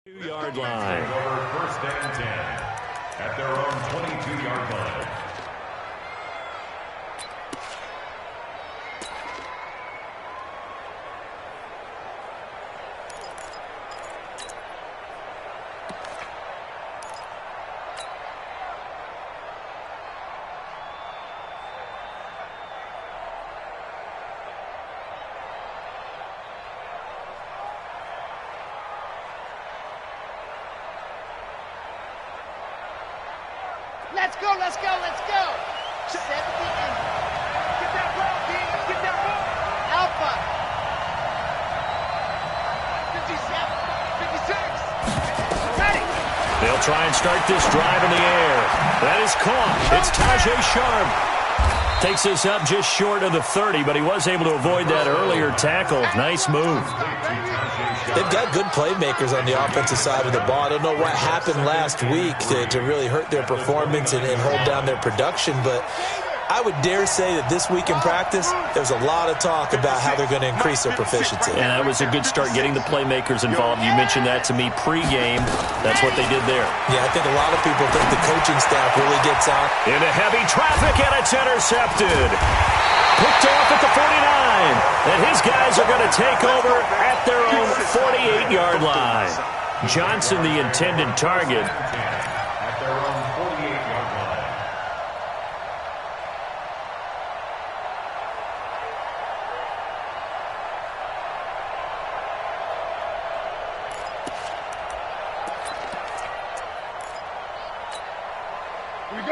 2-yard line. First and 10 at their own 22-yard line. Let's go, let's go, let's go. 70 in. Get that ball, King. Get that ball. Alpha. 57, 56. Ready. They'll try and start this drive in the air. That is caught. It's Tajay Sharp. Takes this up just short of the 30, but he was able to avoid that earlier tackle. Nice move. They've got good playmakers on the offensive side of the ball. I don't know what happened last week to really hurt their performance and hold down their production, but I would dare say that this week in practice, there's a lot of talk about how they're going to increase their proficiency. And that was a good start getting the playmakers involved. You mentioned that to me pregame. That's what they did there. Yeah, I think a lot of people think the coaching staff really gets out. Into heavy traffic, and it's intercepted. Picked off at the 49. And his guys are going to take over at their own 48-yard line. Johnson, the intended target. At their own 48-yard line.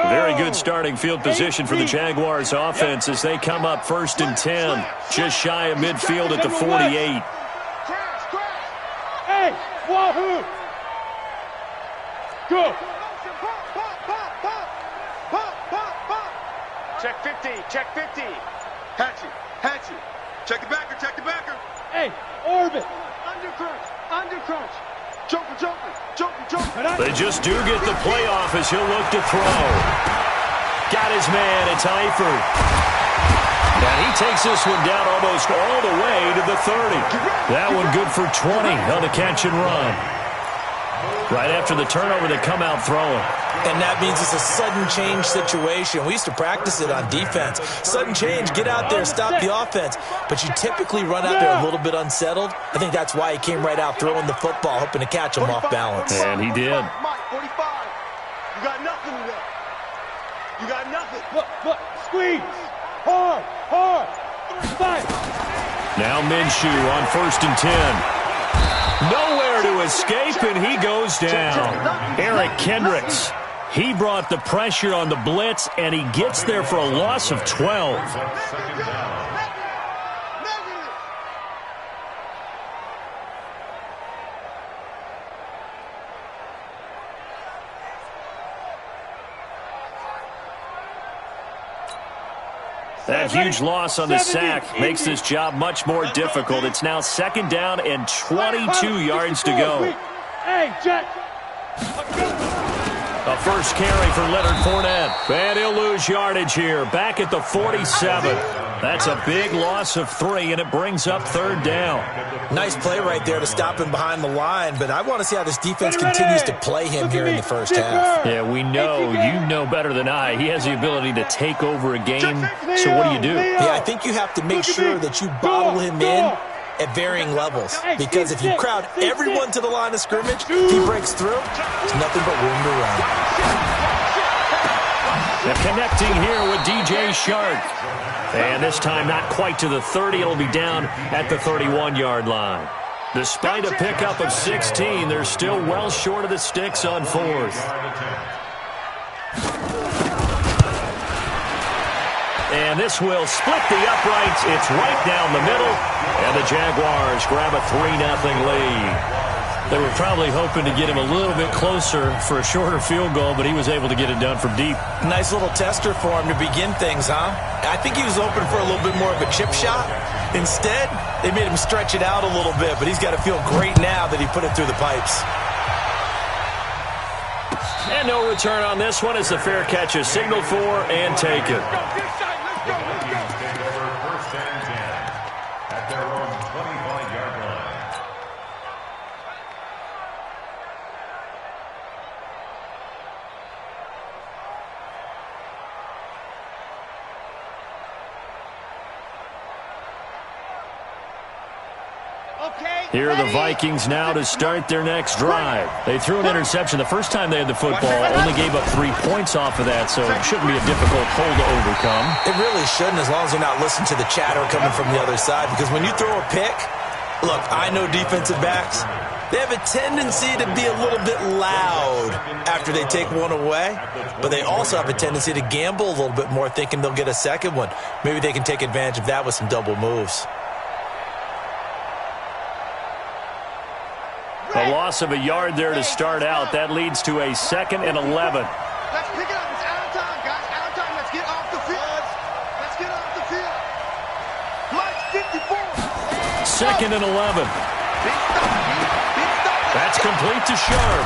Very good starting field position for the Jaguars offense as they come up 1st and 10. Just shy of midfield at the 48. Hey, wahoo. Go. Check 50, check 50. Hatchet. Check the backer. Hey, orbit. Under crunch. Joker. They just do get the playoff as he'll look to throw. Got his man, it's Eifert. And he takes this one down almost all the way to the 30. That one good for 20 on the catch and run. Right after the turnover, they come out throwing. And that means it's a sudden change situation. We used to practice it on defense. Sudden change, get out there, stop the offense. But you typically run out there a little bit unsettled. I think that's why he came right out throwing the football, hoping to catch him off balance. And he did. Mike, 45. You got nothing today. You got nothing. Look, squeeze. Hard. Fight. Now Minshew on 1st and 10. Nowhere to escape, and he goes down. Eric Kendricks. He brought the pressure on the blitz, and he gets there for a loss of 12. Second down. That huge loss on the sack makes this job much more difficult. It's now 2nd down and 22 yards to go. Hey, Jack. A first carry for Leonard Fournette. And he'll lose yardage here. Back at the 47. That's a big loss of 3, and it brings up 3rd down. Nice play right there to stop him behind the line, but I want to see how this defense continues to play him here in the first half. Yeah, we know. You know better than I. He has the ability to take over a game. So what do? Yeah, I think you have to make sure that you bottle him in at varying levels, because if you crowd everyone to the line of scrimmage, he breaks through, there's nothing but room to run. They're connecting here with DJ Shark. And this time not quite to the 30. It'll be down at the 31-yard line. Despite a pickup of 16, they're still well short of the sticks on 4th. And this will split the uprights. It's right down the middle. And the Jaguars grab a 3-0 lead. They were probably hoping to get him a little bit closer for a shorter field goal, but he was able to get it done from deep. Nice little tester for him to begin things, huh? I think he was hoping for a little bit more of a chip shot. Instead, they made him stretch it out a little bit, but he's got to feel great now that he put it through the pipes. And no return on this one as the fair catch is signaled for and taken. First and 10 at their own 25-yard line. Here are the Vikings now to start their next drive. They threw an interception the first time they had the football, only gave up 3 points off of that, so it shouldn't be a difficult hole to overcome. It really shouldn't, as long as you're not listening to the chatter coming from the other side, because when you throw a pick, look, I know defensive backs, they have a tendency to be a little bit loud after they take one away, but they also have a tendency to gamble a little bit more, thinking they'll get a second one. Maybe they can take advantage of that with some double moves. A loss of a yard there to start out. That leads to a 2nd and 11. Let's pick it up. It's out of time, guys. Out of time. Let's get off the field. Let's get off the field. Clutch 54. 2nd and 11. That's complete to Sharp.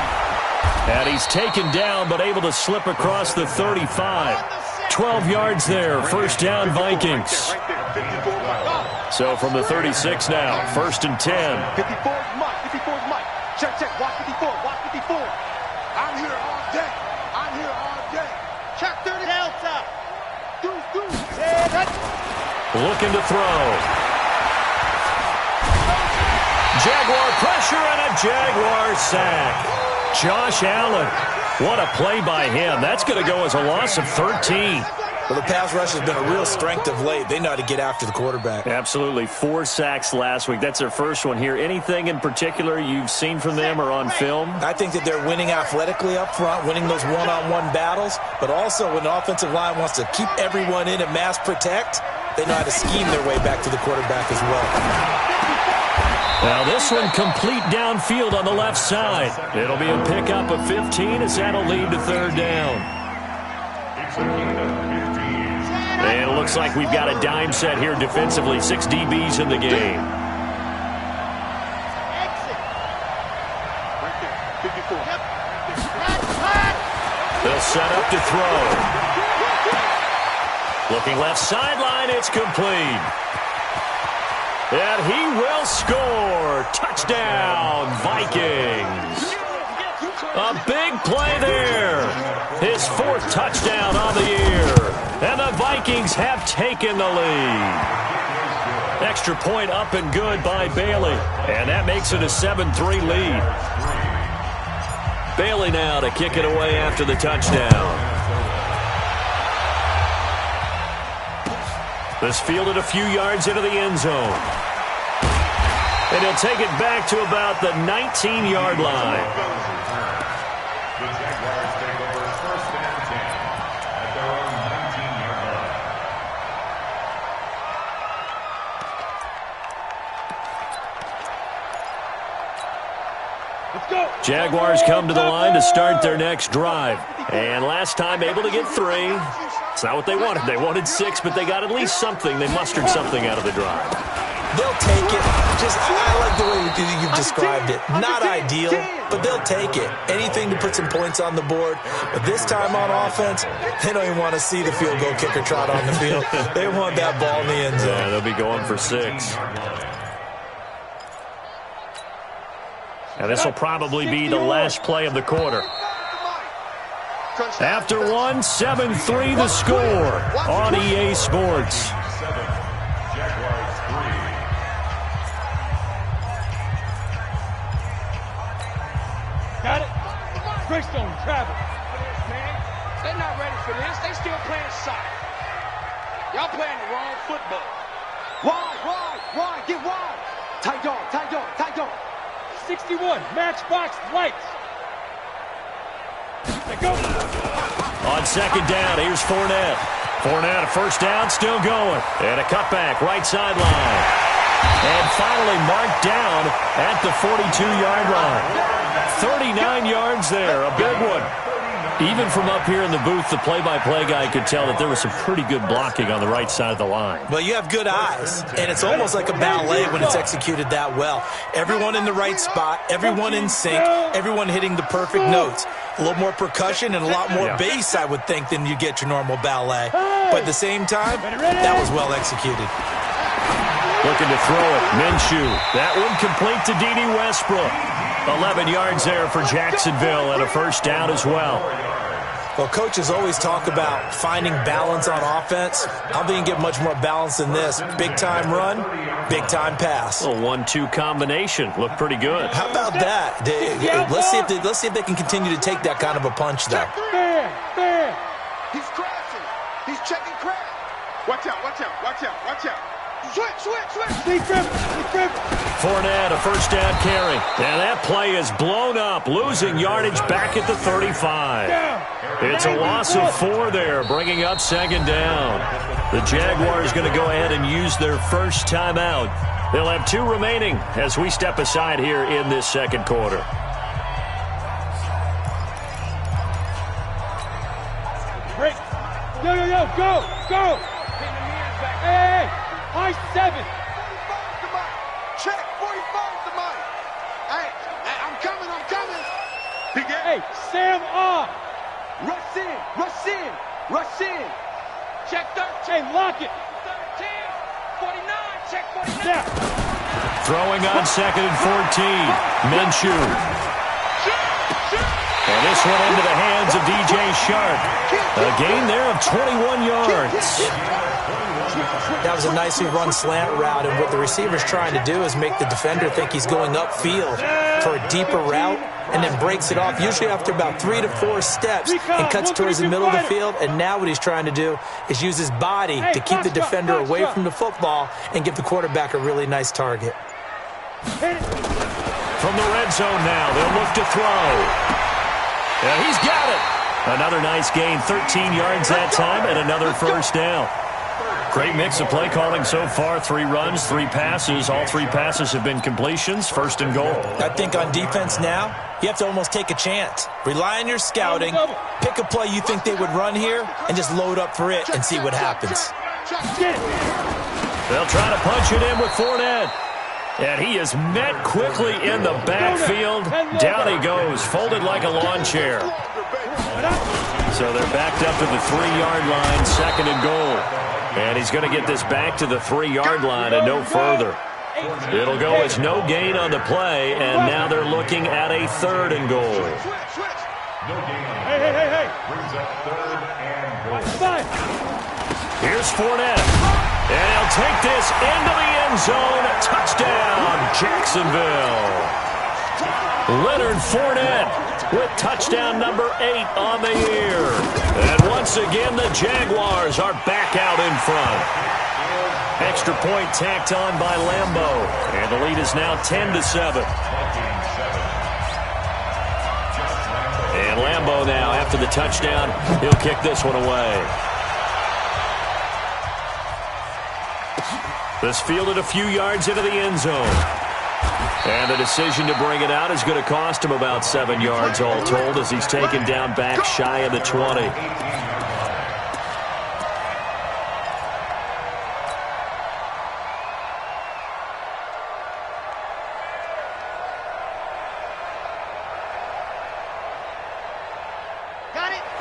And he's taken down, but able to slip across the 35. 12 yards there. First down, Vikings. So from the 36 now, 1st and 10. 54 is Mike. 54 is Mike. Check, check. Watch 54. Watch 54. I'm here all day. I'm here all day. Check 30. Delta. Looking to throw. Jaguar pressure and a Jaguar sack. Josh Allen. What a play by him. That's going to go as a loss of 13. Well, the pass rush has been a real strength of late. They know how to get after the quarterback. Absolutely. 4 sacks last week. That's their first one here. Anything in particular you've seen from them or on film? I think that they're winning athletically up front, winning those one-on-one battles, but also when the offensive line wants to keep everyone in and mass protect, they know how to scheme their way back to the quarterback as well. Now this one complete downfield on the left side. It'll be a pickup of 15 as that'll lead to 3rd down. And it looks like we've got a dime set here defensively. 6 DBs in the game. They'll set up to throw. Looking left sideline, it's complete. And he will score. Touchdown, Vikings. A big play there. His 4th touchdown on the year. And the Vikings have taken the lead. Extra point up and good by Bailey. And that makes it a 7-3 lead. Bailey now to kick it away after the touchdown. This fielded a few yards into the end zone. And he'll take it back to about the 19-yard line. The Jaguars take over 1st and 10 at their own 19-yard line. Let's go. Jaguars come to the line to start their next drive. And last time able to get 3. It's not what they wanted. They wanted 6, but they got at least something. They mustered something out of the drive. They'll take it. I like the way you've described it. Not ideal, but they'll take it. Anything to put some points on the board. But this time on offense, they don't even want to see the field goal kicker trot on the field. They want that ball in the end zone. Yeah, they'll be going for 6. Now this will probably be the last play of the quarter. After 1, 7-3 the score on EA Sports. Jaguars 3. Got it. Greystone, travel. Man, they're not ready for this. They still playing soccer. Y'all playing the wrong football. Wide. Get wide. Tight dog. 61, matchbox lights. Go. On 2nd down, here's Fournette. Fournette, a 1st down, still going. And a cutback, right sideline. And finally marked down at the 42-yard line. 39 yards there, a big one. Even from up here in the booth, the play-by-play guy could tell that there was some pretty good blocking on the right side of the line. Well, you have good eyes, and it's almost like a ballet when it's executed that well. Everyone in the right spot, everyone in sync, everyone hitting the perfect notes. A little more percussion and a lot more bass, I would think, than you get your normal ballet. But at the same time, that was well executed. Looking to throw it, Minshew. That one complete to D.D. Westbrook. 11 yards there for Jacksonville and a 1st down as well. Well, coaches always talk about finding balance on offense. I don't think you can get much more balance than this. Big-time run, big-time pass. A 1-2 combination. Looked pretty good. How about that? Let's see if they can continue to take that kind of a punch, though. Fair. He's crashing. He's checking crash. Watch out. Switch. Deep grip. Fournette, a first down carry. And that play is blown up, losing yardage back at the 35. It's a loss of 4 there, bringing up second down. The Jaguars going to go ahead and use their first timeout. They'll have 2 remaining as we step aside here in this second quarter. Break. Yo, go. Hey, high 7. Check, 45 to Mike. Hey, I'm coming. Hey, Sam off. Rush in. Check 13. Hey, lock it. 13, 49, check 49. Yeah. Throwing on second and 14. Minshew. And this one into the hands of DJ Shark. A gain there of 21 yards. That was a nicely run slant route, and what the receiver's trying to do is make the defender think he's going upfield for a deeper route, and then breaks it off, usually after about 3 to 4 steps, and cuts towards the middle of the field. And now what he's trying to do is use his body to keep the defender away from the football and give the quarterback a really nice target. From the red zone now, they'll look to throw. Yeah, he's got it. Another nice gain, 13 yards that time, and another first down. Great mix of play calling so far. 3 runs, 3 passes. All 3 passes have been completions. First and goal. I think on defense now, you have to almost take a chance. Rely on your scouting. Pick a play you think they would run here, and just load up for it and see what happens. They'll try to punch it in with Fournette. And he is met quickly in the backfield. Down he goes, folded like a lawn chair. So they're backed up to the 3-yard line, second and goal. And he's going to get this back to the 3-yard line and no further. It'll go as no gain on the play, and now they're looking at a 3rd and goal. Hey. Brings up 3rd and goal. Here's Fournette. And he'll take this into the end zone. Touchdown, Jacksonville. Leonard Fournette with touchdown number 8 on the year. And once again, the Jaguars are back out in front. Extra point tacked on by Lambeau. And the lead is now 10-7. And Lambeau now, after the touchdown, he'll kick this one away. This fielded a few yards into the end zone. And the decision to bring it out is going to cost him about 7 yards all told, as he's taken down back shy of the 20.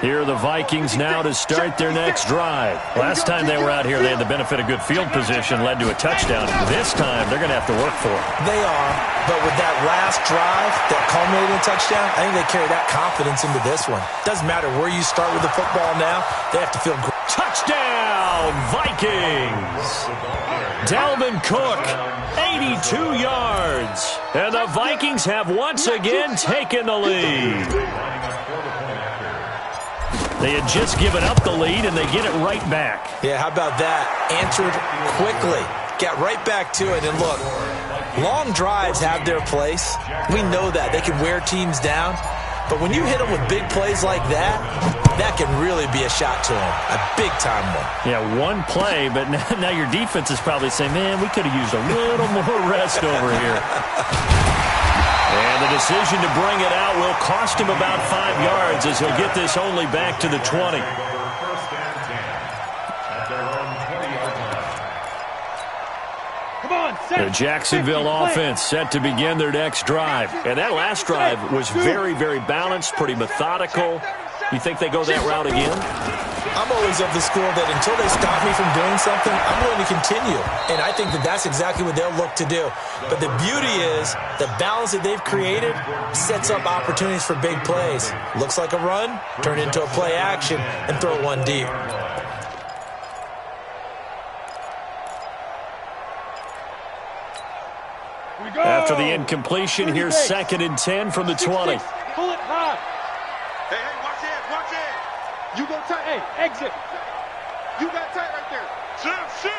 Here are the Vikings now to start their next drive. Last time they were out here, they had the benefit of good field position, led to a touchdown. This time, they're going to have to work for it. They are, but with that last drive that culminated in a touchdown, I think they carry that confidence into this one. Doesn't matter where you start with the football now, they have to feel great. Touchdown, Vikings! Dalvin Cook, 82 yards. And the Vikings have once again taken the lead. They had just given up the lead, and they get it right back. Yeah, how about that? Answered quickly. Got right back to it, and look, long drives have their place. We know that. They can wear teams down. But when you hit them with big plays like that, that can really be a shot to them. A big-time one. Yeah, one play, but now your defense is probably saying, man, we could have used a little more rest over here. And the decision to bring it out will cost him about 5 yards, as he'll get this only back to the 20. The Jacksonville offense set to begin their next drive. And that last drive was very, very balanced, pretty methodical. You think they go that route again? I'm always of the school that until they stop me from doing something, I'm going to continue. And I think that that's exactly what they'll look to do. But the beauty is the balance that they've created sets up opportunities for big plays. Looks like a run, turn it into a play action, and throw one deep. After the incompletion, here's 2nd and 10 from the 20. Pull it high. Hey, watch it. You go tight. Hey, exit. You got tight right there. Shift.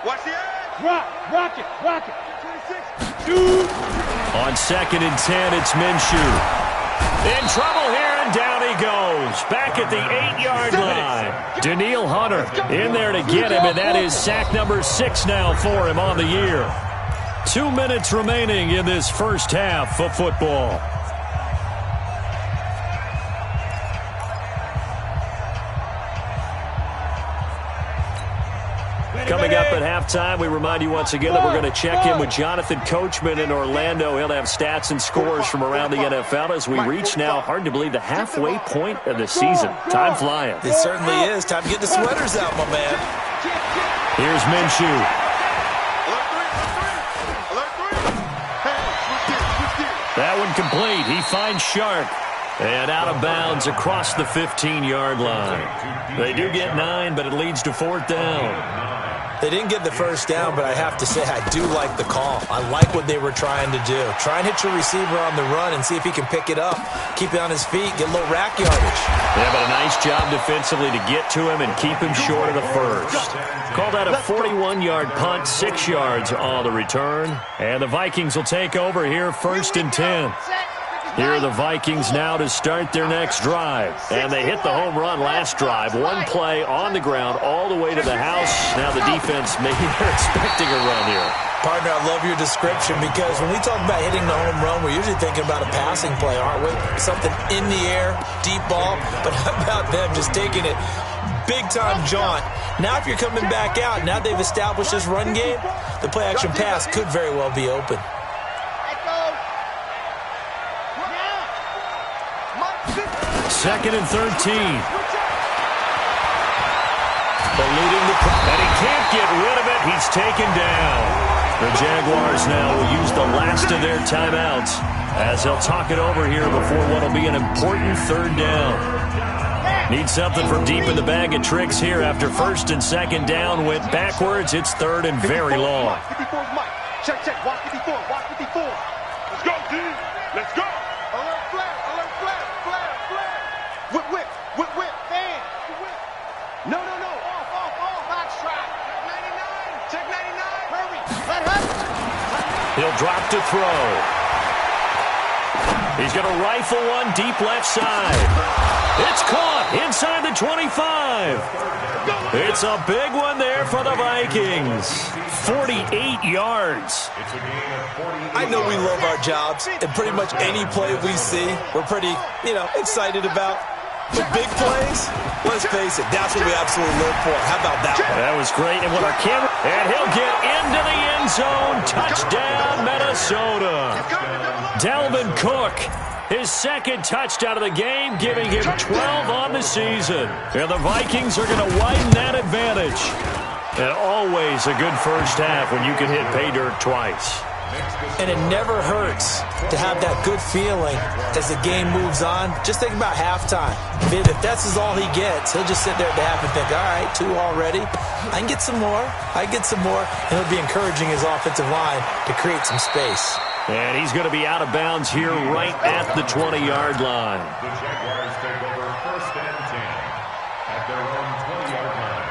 Watch the edge. Rock it. 26. Dude. On 2nd and 10, it's Minshew. In trouble here, and down he goes. Back at the 8-yard line. Danielle Hunter in there to get him, and that is sack number 6 now for him on the year. 2 minutes remaining in this first half of football. Coming up at halftime, we remind you once again that we're going to check in with Jonathan Coachman in Orlando. He'll have stats and scores from around the NFL as we reach now, hard to believe, the halfway point of the season. Time flying. It certainly is. Time to get the sweaters out, my man. Here's Minshew. That one complete. He finds Sharp. And out of bounds across the 15-yard line. They do get 9, but it leads to 4th down. They didn't get the first down, but I have to say I do like the call. I like what they were trying to do. Try and hit your receiver on the run and see if he can pick it up. Keep it on his feet, get a little rack yardage. Yeah, but a nice job defensively to get to him and keep him short of the first. Call that a 41-yard punt, 6 yards on the return. And the Vikings will take over here, 1st and 10. Here are the Vikings now to start their next drive. And they hit the home run last drive. One play on the ground all the way to the house. Now the defense, maybe they're expecting a run here. Partner, I love your description because when we talk about hitting the home run, we're usually thinking about a passing play, aren't we? Something in the air, deep ball. But how about them just taking it big-time jaunt? Now if you're coming back out, now they've established this run game, the play-action pass could very well be open. 2nd and 13. Eluding the pressure, and he can't get rid of it. He's taken down. The Jaguars now will use the last of their timeouts as they'll talk it over here before what will be an important 3rd down. Need something from deep in the bag of tricks here after 1st and 2nd down went backwards. It's 3rd and very long. Check. Watch 54. Let's go, D. Let's go. Alert flat. Whip. Fan. No. Off. Box trap. 99. Check 99. Hurry. Let her. He'll drop to throw. He's going to rifle one deep left side. It's caught inside the 25. It's a big one there for the Vikings. 48 yards. I know we love our jobs, and pretty much any play we see, we're pretty, excited about. The big plays, let's face it, that's what we absolutely live for. How about that one? That was great. And with our camera, and he'll get into the end zone. Touchdown, Minnesota. Dalvin Cook, his 2nd touchdown of the game, giving him 12 on the season. And the Vikings are going to widen that advantage. And always a good first half when you can hit pay dirt twice. And it never hurts to have that good feeling as the game moves on. Just think about halftime. If that's all he gets, he'll just sit there at the half and think, all right, 2 already. I can get some more. And he'll be encouraging his offensive line to create some space. And he's going to be out of bounds here right at the 20-yard line. The Jaguars take over 1st and 10 at their own 20-yard line.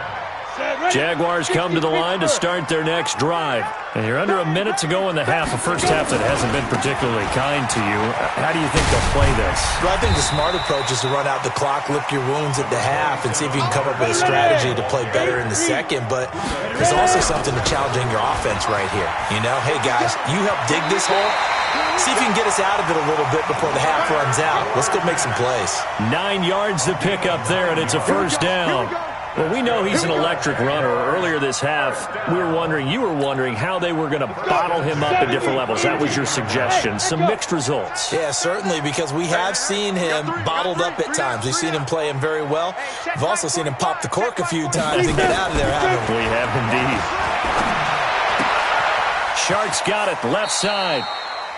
Jaguars come to the line to start their next drive. And you're under a minute to go in the half, a first half that hasn't been particularly kind to you. How do you think they'll play this? Well, I think the smart approach is to run out the clock, lick your wounds at the half, and see if you can come up with a strategy to play better in the second. But there's also something to challenging your offense right here. Hey, guys, you help dig this hole. See if you can get us out of it a little bit before the half runs out. Let's go make some plays. 9 yards to pick up there, and it's a first down. Well, we know he's an electric runner. Earlier this half, you were wondering how they were going to bottle him up at different levels. That was your suggestion. Some mixed results. Yeah, certainly, because we have seen him bottled up at times. We've seen him play him very well. We've also seen him pop the cork a few times and get out of there, haven't we? We have indeed. Sharks got it, left side.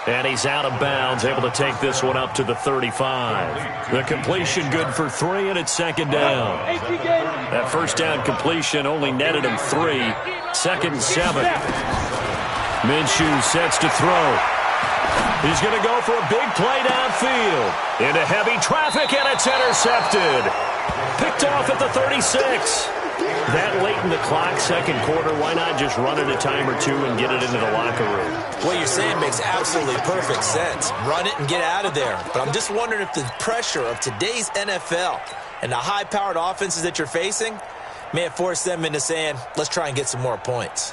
And he's out of bounds, able to take this one up to the 35. The completion good for 3, and it's second down. That first down completion only netted him 3. 2nd and 7. Minshew sets to throw. He's going to go for a big play downfield. Into heavy traffic, and it's intercepted. Picked off at the 36. That late in the clock, second quarter, why not just run it a time or two and get it into the locker room? What you're saying makes absolutely perfect sense. Run it and get out of there. But I'm just wondering if the pressure of today's NFL and the high-powered offenses that you're facing may have forced them into saying, let's try and get some more points.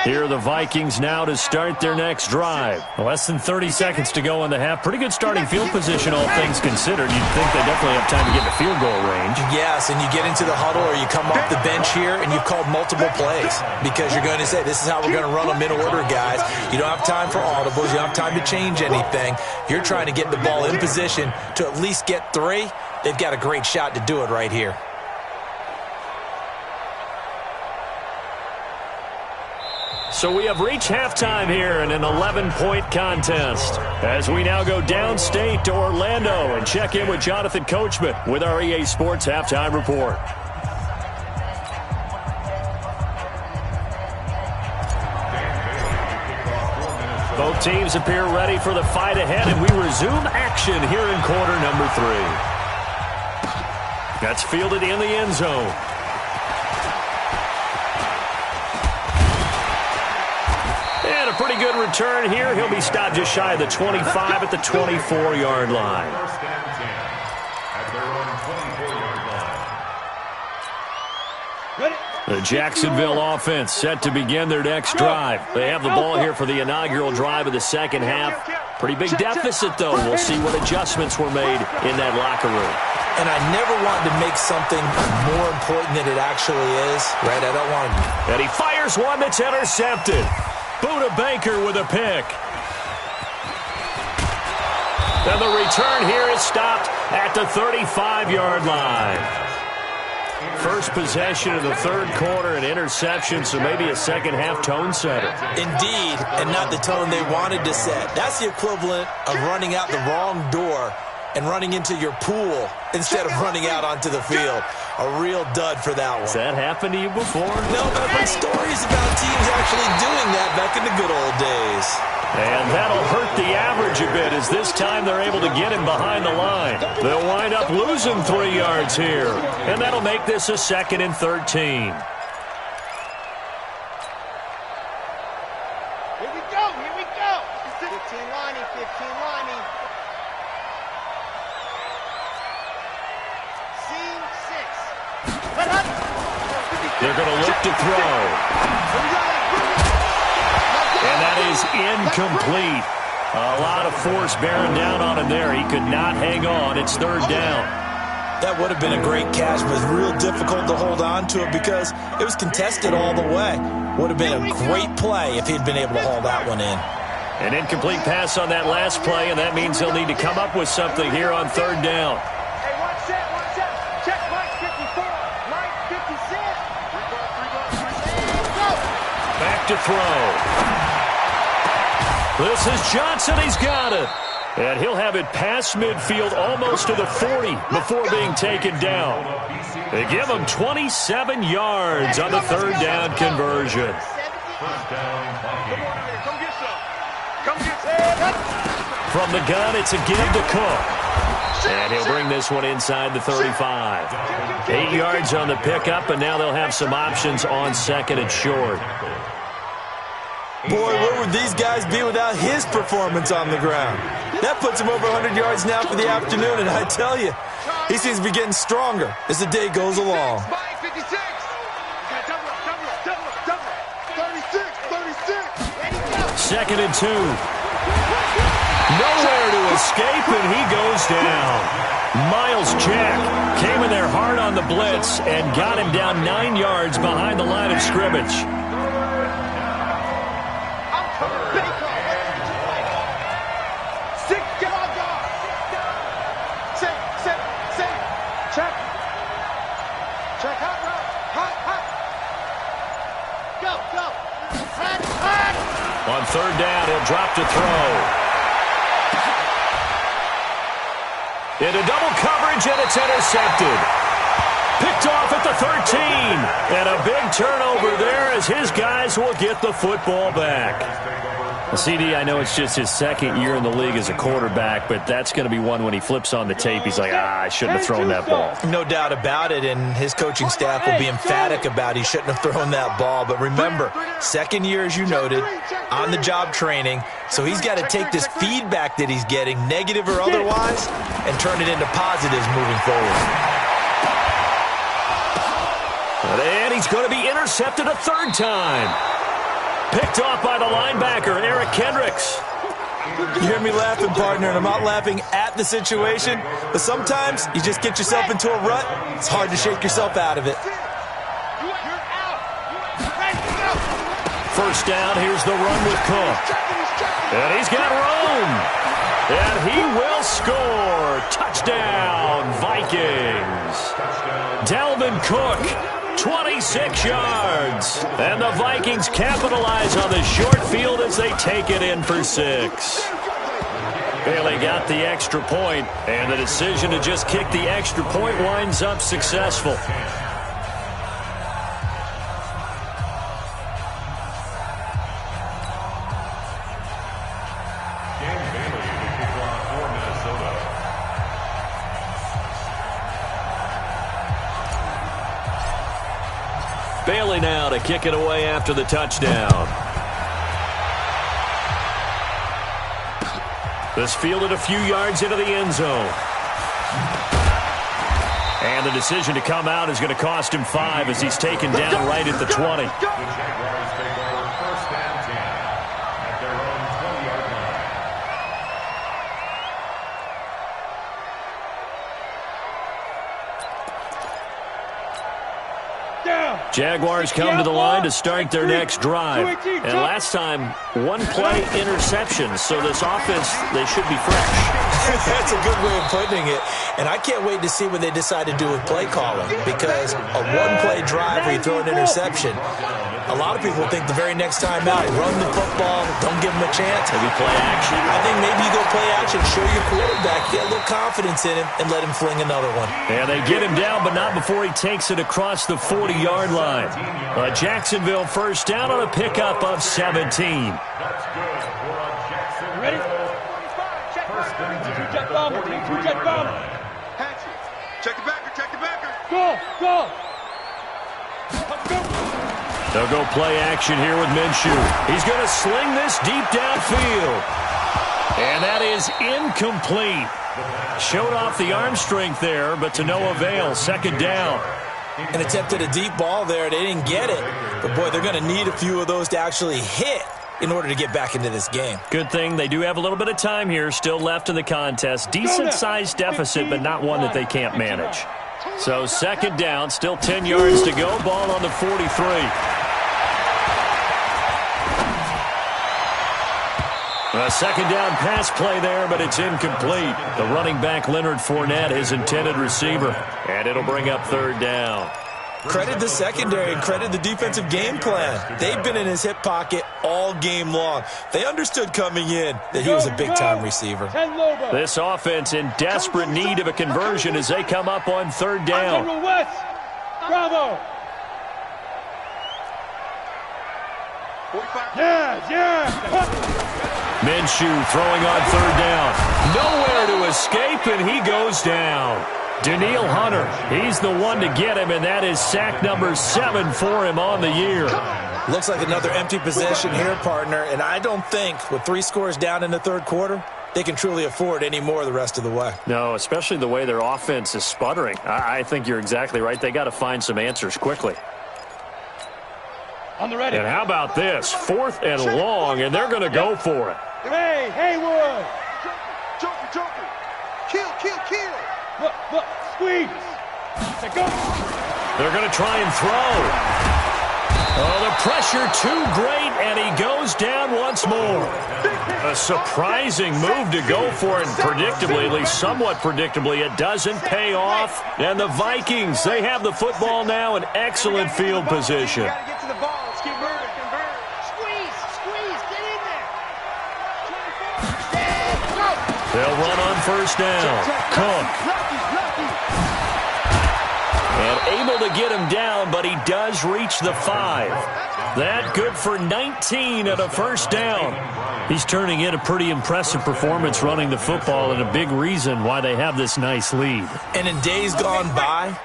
Here are the Vikings now to start their next drive. Less than 30 seconds to go in the half. Pretty good starting field position, all things considered. You'd think they definitely have time to get to field goal range. Yes, and you get into the huddle or you come off the bench here and you've called multiple plays because you're going to say, this is how we're going to run them in order, guys. You don't have time for audibles. You don't have time to change anything. You're trying to get the ball in position to at least get 3. They've got a great shot to do it right here. So we have reached halftime here in an 11-point contest as we now go downstate to Orlando and check in with Jonathan Coachman with our EA Sports Halftime Report. Both teams appear ready for the fight ahead, and we resume action here in quarter number 3. That's fielded in the end zone. A pretty good return here. He'll be stopped just shy of the 25 at the 24-yard line. First and 10 at their own 24-yard line. The Jacksonville offense set to begin their next drive. They have the ball here for the inaugural drive of the second half. Pretty big deficit, though. We'll see what adjustments were made in that locker room. And I never want to make something more important than it actually is. Right? I don't want to. And he fires one that's intercepted. Buda Baker with a pick. And the return here is stopped at the 35-yard line. First possession of the third quarter, an interception, so maybe a second-half tone setter. Indeed, and not the tone they wanted to set. That's the equivalent of running out the wrong door and running into your pool instead of running out onto the field. A real dud for that one. Has that happened to you before? No, but I've heard stories about teams actually doing that back in the good old days. And that'll hurt the average a bit as this time they're able to get him behind the line. They'll wind up losing 3 yards here. And that'll make this a 2nd and 13. Here we go, here we go. 15 lining, 15 lining. Scene 6. They're going to look to throw. And that is incomplete. A lot of force bearing down on him there. He could not hang on. It's 3rd down. That would have been a great catch, but it was real difficult to hold on to it because it was contested all the way. Would have been a great play if he'd been able to haul that one in. An incomplete pass on that last play, and that means they'll need to come up with something here on 3rd down. Hey, one set. Check Mike 54. Mike 56. Back to throw. This is Johnson. He's got it. And he'll have it past midfield almost to the 40 before being taken down. They give him 27 yards on the 3rd down conversion. From the gun, it's a give to Cook. And he'll bring this one inside the 35. 8 yards on the pickup, and now they'll have some options on 2nd and short. Boy, where would these guys be without his performance on the ground? That puts him over 100 yards now for the afternoon, and I tell you, he seems to be getting stronger as the day goes along. 36. 2nd and 2. Nowhere to escape, and he goes down. Miles Jack came in there hard on the blitz and got him down 9 yards behind the line of scrimmage. On third down, he'll drop to throw. Into double coverage, and it's intercepted. Picked off at the 13. And a big turnover there as his guys will get the football back. CD, I know it's just his second year in the league as a quarterback, but that's going to be one when he flips on the tape. He's like, I shouldn't have thrown that ball. No doubt about it, and his coaching staff will be emphatic about he shouldn't have thrown that ball. But remember, second year, as you noted, on-the-job training, so he's got to take this feedback that he's getting, negative or otherwise, and turn it into positives moving forward. And he's going to be intercepted a third time. Picked off by the linebacker, Eric Kendricks. You hear me laughing, partner, and I'm not laughing at the situation, but sometimes you just get yourself into a rut. It's hard to shake yourself out of it. First down, here's the run with Cook. And he's got room. And he will score. Touchdown, Vikings. Dalvin Cook, 26 yards. And the Vikings capitalize on the short field as they take it in for 6. Bailey got the extra point, and the decision to just kick the extra point winds up successful. Bailey now to kick it away after the touchdown. This fielded a few yards into the end zone. And the decision to come out is going to cost him 5 as he's taken down right at the 20. Jaguars come to the line to start their next drive. And last time, one-play interception. So this offense, they should be fresh. That's a good way of putting it. And I can't wait to see what they decide to do with play calling, because a one-play drive where you throw an interception, a lot of people think the very next time out, run the football, don't give them a chance. Maybe play action. I think maybe you go play action, show your quarterback, get a little confidence in him, and let him fling another one. Yeah, they get him down, but not before he takes it across the 40-yard line. Jacksonville first down on a pickup of 17. Ready? Two-jet bomber. Check the backer, check the backer. Go. They'll go play action here with Minshew. He's going to sling this deep downfield. And that is incomplete. Showed off the arm strength there, but to no avail. Second down. And attempted a deep ball there. They didn't get it. But, boy, they're going to need a few of those to actually hit in order to get back into this game. Good thing they do have a little bit of time here still left in the contest. Decent-sized deficit, but not one that they can't manage. So second down, still 10 yards to go. Ball on the 43. A second down pass play there, but it's incomplete. The running back, Leonard Fournette, his intended receiver. And it'll bring up third down. Credit the secondary and credit the defensive game plan. They've been in his hip pocket all game long. They understood coming in that he was a big-time receiver. This offense in desperate need of a conversion as they come up on third down. Bravo. Minshew throwing on third down. Nowhere to escape, and he goes down. Daniil Hunter, he's the one to get him, and that is sack number 7 for him on the year. Looks like another empty possession here, partner, and I don't think with 3 scores down in the third quarter, they can truly afford any more the rest of the way. No, especially the way their offense is sputtering. I think you're exactly right. They got to find some answers quickly. On the ready. And how about this? 4th and long, and they're going to go for it. Hey, Haywood. Joker. Kill. Look, squeeze. They're going to try and throw. Oh, the pressure too great, and he goes down once more. A surprising move to go for it, and predictably, at least somewhat predictably, it doesn't pay off. And the Vikings, they have the football now in excellent field position. Get to the ball. Let's keep moving. Squeeze, get in there. They'll run on first down. Cook. And able to get him down, but he does reach the 5. That good for 19 at a first down. He's turning in a pretty impressive performance running the football, and a big reason why they have this nice lead. And in days gone by,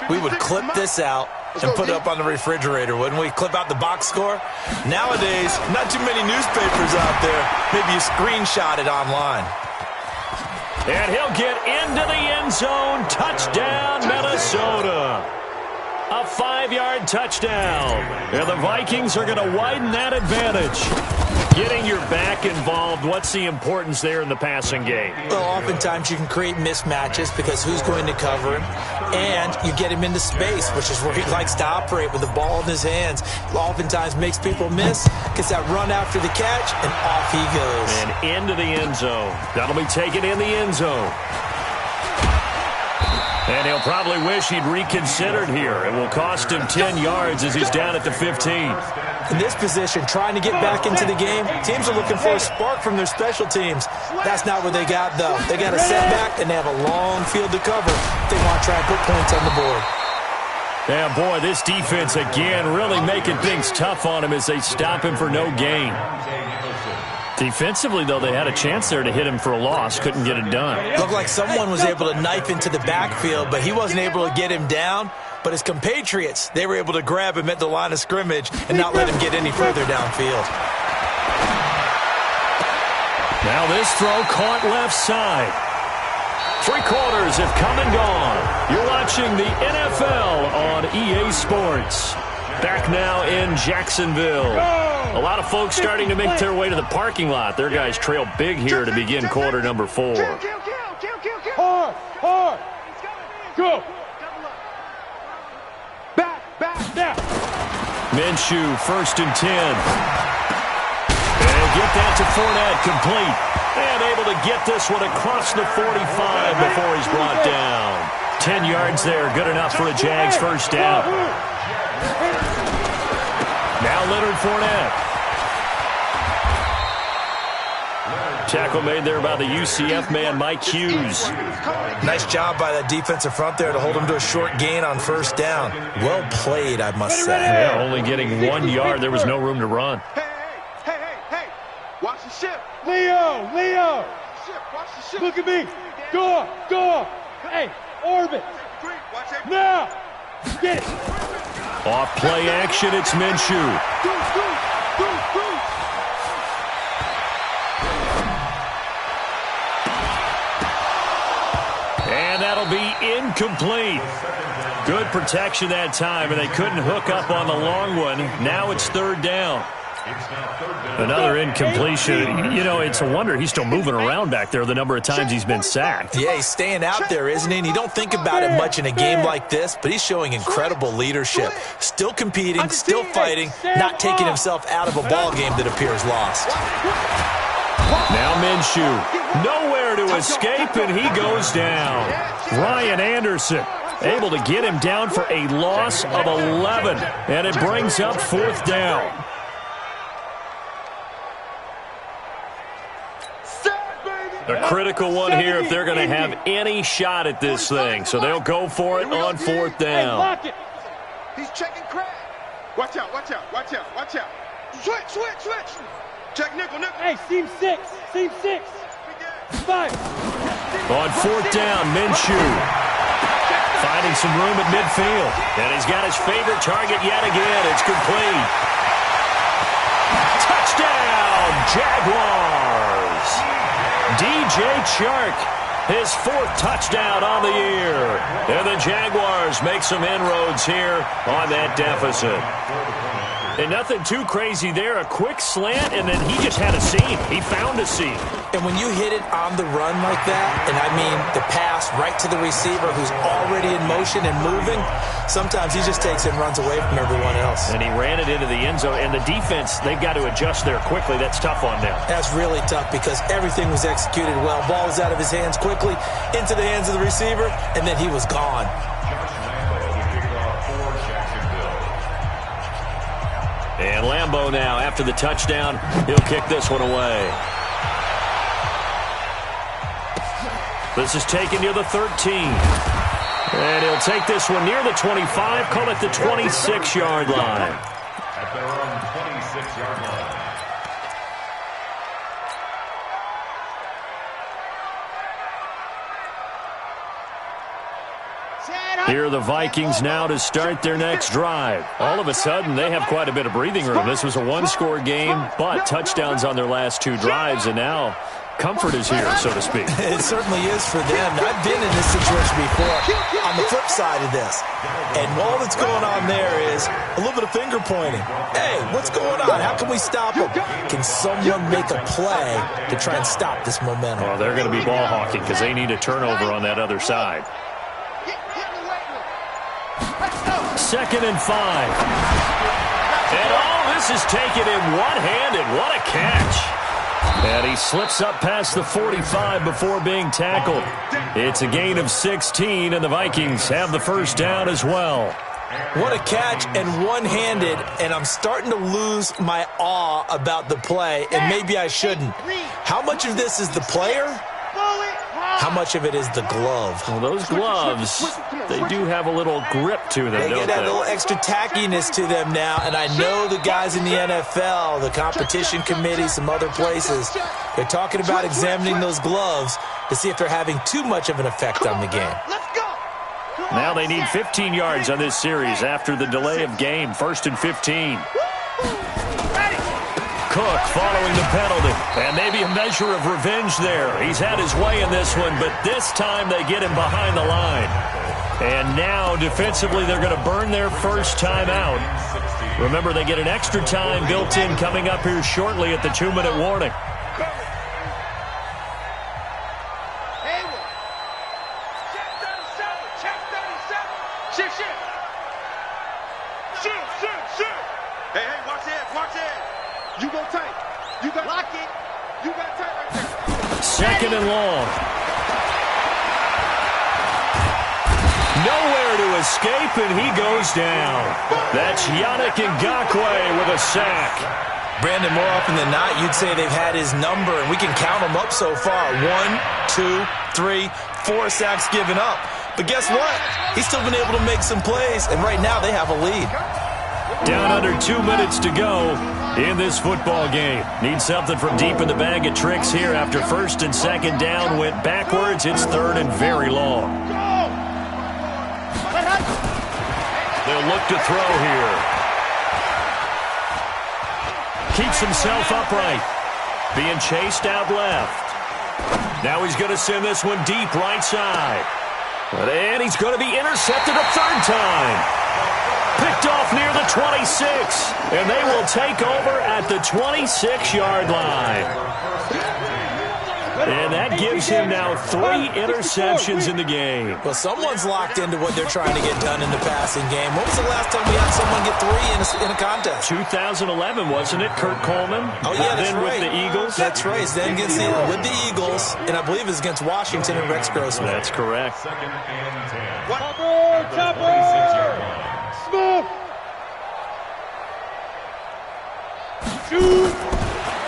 we would clip this out and put it up on the refrigerator, wouldn't we? Clip out the box score. Nowadays, not too many newspapers out there. Maybe you screenshot it online. And he'll get into the end zone. Touchdown, Minnesota. A 5-yard touchdown. And the Vikings are going to widen that advantage. Getting your back involved, what's the importance there in the passing game? Well, oftentimes you can create mismatches because who's going to cover him? And you get him into space, which is where he likes to operate with the ball in his hands. Oftentimes makes people miss, gets that run after the catch, and off he goes. And into the end zone. That'll be taken in the end zone. And he'll probably wish he'd reconsidered here. It will cost him 10 yards as he's down at the 15. In this position, trying to get back into the game, teams are looking for a spark from their special teams. That's not what they got, though. They got a setback, and they have a long field to cover if they want to try and put points on the board. Yeah, boy, this defense, again, really making things tough on him as they stop him for no gain. Defensively, though, they had a chance there to hit him for a loss. Couldn't get it done. Looked like someone was able to knife into the backfield, but he wasn't able to get him down. But his compatriots, they were able to grab him at the line of scrimmage and not let him get any further downfield. Now this throw caught left side. 3 quarters have come and gone. You're watching the NFL on EA Sports. Back now in Jacksonville. A lot of folks starting to make their way to the parking lot. Their guys trail big here to begin quarter number 4. Hard. Go. Back, now. Minshew, 1st and 10. And get that to Fournette, complete. And able to get this one across the 45 before he's brought down. 10 yards there, good enough for a Jags first down. Now Leonard Fournette. Tackle made there by the UCF man, Mike Hughes. Nice job by that defensive front there to hold him to a short gain on first down. Well played, I must say. Yeah, only getting 1 yard. There was no room to run. Hey. Watch the ship. Leo. Watch the ship. Look at me. Go up. Hey, orbit. Now. Get it. Off play action, it's Minshew. And that'll be incomplete. Good protection that time, and they couldn't hook up on the long one. Now it's 3rd down. Another incompletion. You know, it's a wonder he's still moving around back there the number of times he's been sacked. Yeah, he's staying out there, isn't he? And you don't think about it much in a game like this, but he's showing incredible leadership. Still competing, still fighting, not taking himself out of a ball game that appears lost. Now Minshew, nowhere to escape, and he goes down. Ryan Anderson able to get him down for a loss of 11, and it brings up 4th down. A critical one here if they're going to have any shot at this thing. So they'll go for it on 4th down. He's checking crack. Watch out. Switch. Check nickel. Hey, seam 6. 5. On 4th down, Minshew finding some room at midfield. And he's got his favorite target yet again. It's complete. Touchdown, Jaguars. DJ Chark, his 4th touchdown on the year. And the Jaguars make some inroads here on that deficit. And nothing too crazy there. A quick slant, and then he just had a seam. He found a seam. And when you hit it on the run like that, and I mean the pass right to the receiver who's already in motion and moving, sometimes he just takes it and runs away from everyone else. And he ran it into the end zone. And the defense, they've got to adjust there quickly. That's tough on them. That's really tough because everything was executed well. Ball was out of his hands quickly, into the hands of the receiver, and then he was gone. And Lambeau now, after the touchdown, he'll kick this one away. This is taken near the 13. And he'll take this one near the 25, call it the 26-yard line. At their own 26-yard line. Here are the Vikings now to start their next drive. All of a sudden, they have quite a bit of breathing room. This was a one-score game, but touchdowns on their last two drives, and now comfort is here, so to speak. It certainly is for them. I've been in this situation before on the flip side of this. And all that's going on there is a little bit of finger pointing. Hey, what's going on? How can we stop them? Can someone make a play to try and stop this momentum? Well, they're going to be ball hawking because they need a turnover on that other side. 2nd and 5. And all this is taken in one-handed. What a catch. And he slips up past the 45 before being tackled. It's a gain of 16, and the Vikings have the first down as well. What a catch and one-handed, and I'm starting to lose my awe about the play, and maybe I shouldn't. How much of this is the player? How much of it is the glove? Well, those gloves, they do have a little grip to them, They don't get they? that little extra tackiness to them now, and I know the guys in the NFL, the competition committee, some other places, they're talking about examining those gloves to see if they're having too much of an effect on the game. Now they need 15 yards on this series after the delay of game. 1st and 15. Cook following the penalty. And maybe a measure of revenge there. He's had his way in this one, but this time they get him behind the line. And now, defensively, they're going to burn their first time out. Remember, they get an extra time built in coming up here shortly at the 2-minute warning. Hey, watch it. You go tight. You got lock it. You got tight right there. 2nd and long. Nowhere to escape, and he goes down. That's Yannick Ngakoue with a sack. Brandon, more often than not, you'd say they've had his number, and we can count them up so far. 1, 2, 3, 4 sacks given up. But guess what? He's still been able to make some plays, and right now they have a lead. Down under 2 minutes to go in this football game. Need something from deep in the bag of tricks here after 1st and 2nd down went backwards. It's 3rd and very long. They'll look to throw here. Keeps himself upright. Being chased out left. Now he's going to send this one deep right side. And he's going to be intercepted a 3rd time. Picked off near the 26, and they will take over at the 26-yard line. And that gives him now 3 interceptions in the game. Well, someone's locked into what they're trying to get done in the passing game. When was the last time we had someone get 3 in a contest? 2011, wasn't it? Kurt Coleman? Oh, yeah, that's then right. with the Eagles? That's right. Then against with the Eagles, and I believe it's against Washington and Rex Grossman. That's correct. 2nd and 10. Chopper! 26-yard line.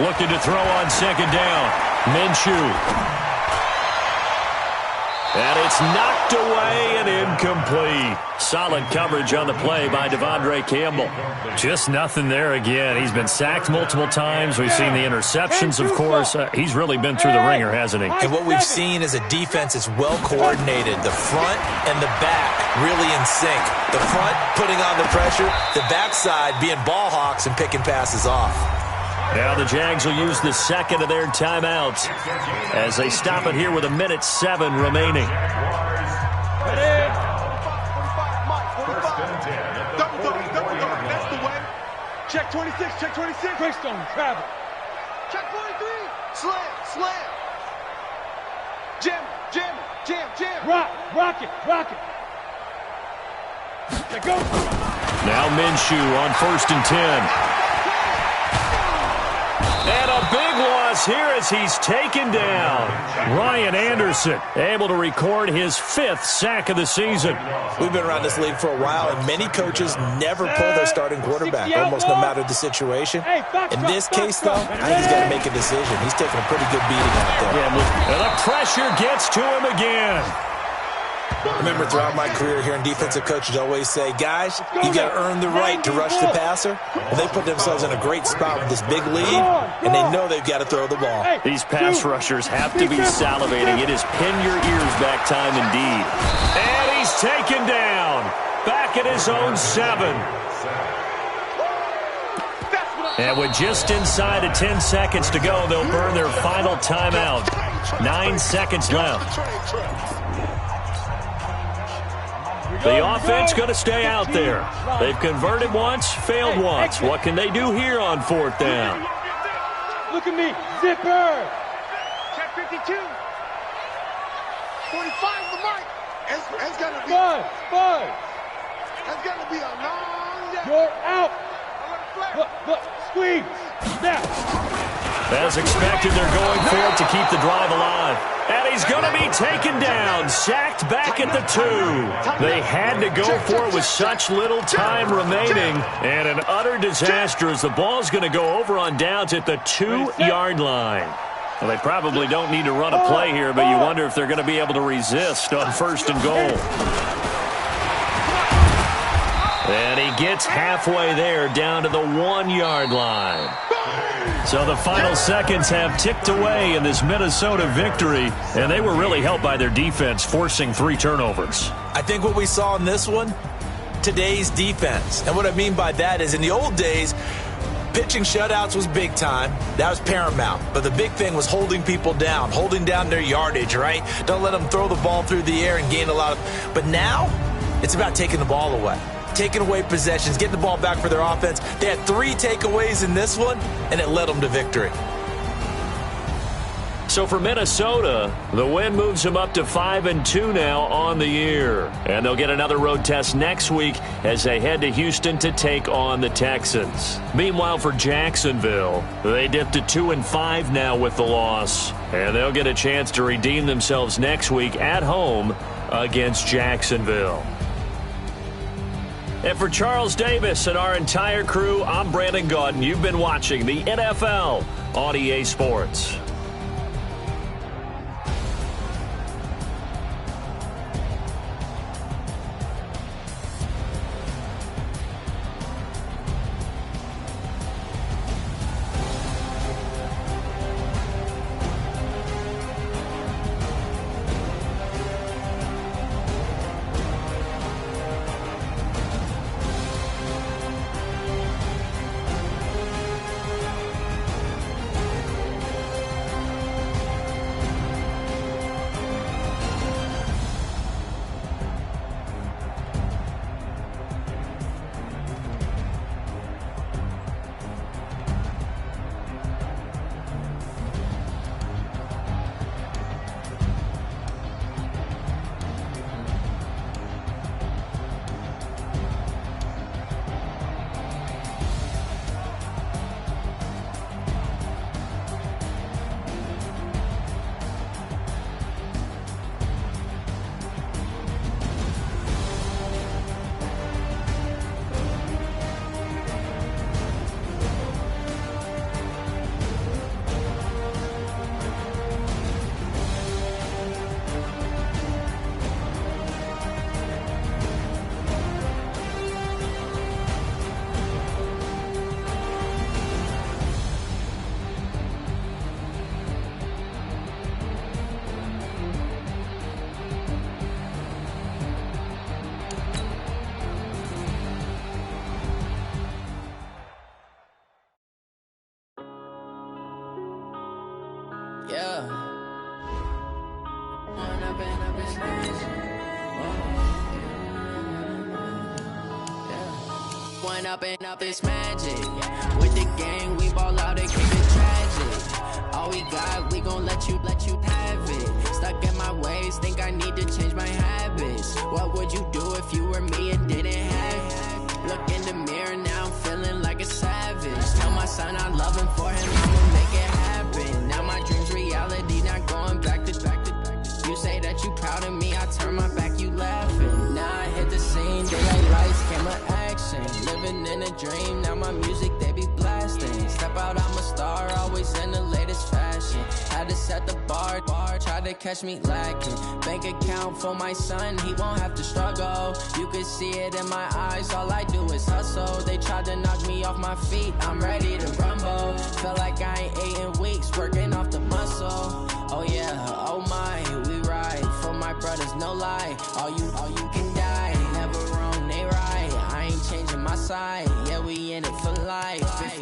Looking to throw on 2nd down. Minshew. And it's knocked away and incomplete. Solid coverage on the play by Devondre Campbell. Just nothing there again. He's been sacked multiple times. We've seen the interceptions, of course. He's really been through the ringer, hasn't he? And what we've seen is a defense that's well coordinated. The front and the back really in sync. The front putting on the pressure. The backside being ball hawks and picking passes off. Now the Jags will use the 2nd of their timeouts as they stop it here with 1:07 remaining. Check 26, check 26. Greystone, travel. Check 43. Slam. Jam. Rock it. Let go. Now Minshew on 1st and 10. And a big loss here as he's taken down. Ryan Anderson able to record his 5th sack of the season. We've been around this league for a while, and many coaches never pull their starting quarterback, almost no matter the situation. In this case, though, I think he's got to make a decision. He's taking a pretty good beating out there. And the pressure gets to him again. I remember throughout my career hearing defensive coaches always say, guys, you got to earn the right to rush the passer. Well, they put themselves in a great spot with this big lead, and they know they've got to throw the ball. These pass rushers have to be salivating. It is pin your ears back time indeed. And he's taken down. Back at his own 7. And with just inside of 10 seconds to go, they'll burn their final timeout. 9 seconds left. The offense going to stay out there. They've converted once, failed once. What can they do here on 4th down? Look at me. Zipper. Check 52. 45 the mark. It's going to be. Five. It's going to be a long day. You're out. Look. Squeeze. Snap. As expected, they're going for it to keep the drive alive. And he's going to be taken down, sacked back at the 2. They had to go for it with such little time remaining. And an utter disaster as the ball's going to go over on downs at the 2-yard line. Well, they probably don't need to run a play here, but you wonder if they're going to be able to resist on 1st and goal. And he gets halfway there down to the 1-yard line. So the final seconds have ticked away in this Minnesota victory, and they were really helped by their defense forcing 3 turnovers. I think what we saw in this one, today's defense. And what I mean by that is in the old days, pitching shutouts was big time. That was paramount. But the big thing was holding people down, holding down their yardage, right? Don't let them throw the ball through the air and gain a lot of... But now, it's about taking the ball away. Taking away possessions, getting the ball back for their offense. They had 3 takeaways in this one, and it led them to victory. So for Minnesota, the win moves them up to 5-2 now on the year. And they'll get another road test next week as they head to Houston to take on the Texans. Meanwhile, for Jacksonville, they dipped to 2-5 now with the loss. And they'll get a chance to redeem themselves next week at home against Jacksonville. And for Charles Davis and our entire crew, I'm Brandon Gaudin. You've been watching the NFL on EA Sports. one up and up, it's magic. With the gang, we ball out and keep it tragic. All we got, we gon' let you have it. Stuck in my ways, think I need to change my habits. What would you do if you were me and didn't have it? Look in the mirror, now I'm feeling like a savage. Tell my son I love him, for him I'ma make it happen. Now my dream's reality, not going back to. You say that you proud of me, I turn my back, you laughing. Now I hit the scene, daylight lights, camera action. Living in a dream, now my music, they be blasting. Step out, I'm a star, always in the latest fashion. Had to set the bar, tried to catch me lacking. Bank account for my son, he won't have to struggle. You could see it in my eyes, all I do is hustle. They tried to knock me off my feet, I'm ready to rumble. Felt like I ain't ate in weeks, working off the muscle. Oh yeah, oh my, we ride for my brothers, no lie. All you can die, never wrong, they right. I ain't changing my side, yeah, we in it for life.